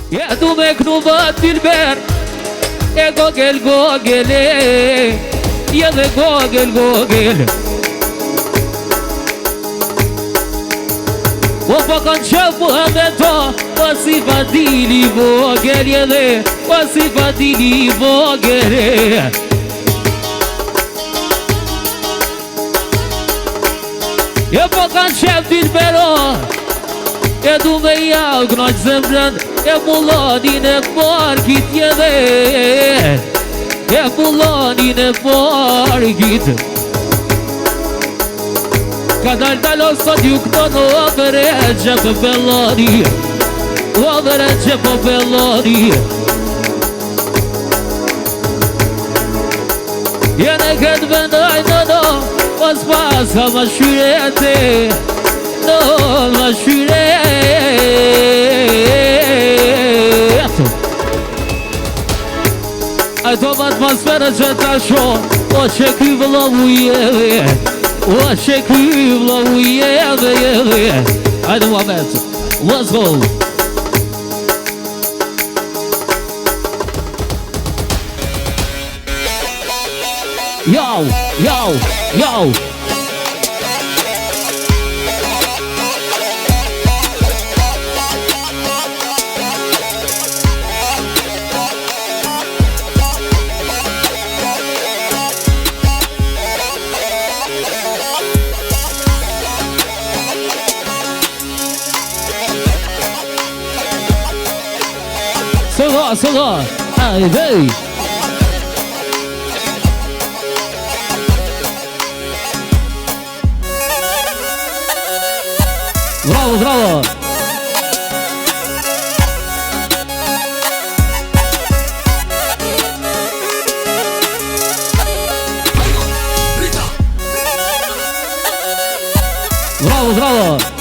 Ja du me kënu më t'ilber E gogel, gogele Ja dhe gogel, gogel O po kanë qëpë me to Po si fatili vogel Ja dhe po si fatili vogele Ja po kanë qëpë t'ilbero E du me jau knaq zemrën E mullanin e parkit je dhe E mullanin e parkit Ka dal sot ju këto në overe që për bellani Overe që për bellani Jene këtë vendaj në Pas pas ka ma shyrete No ma shyrete Ajto ma atmosferë që ta shonë O që ky vëllovu jeve O që ky vëllovu jeve Ajde moment, let's go Yo, yo, yo Solo, ai vei Bravo, bravo Bravo, bravo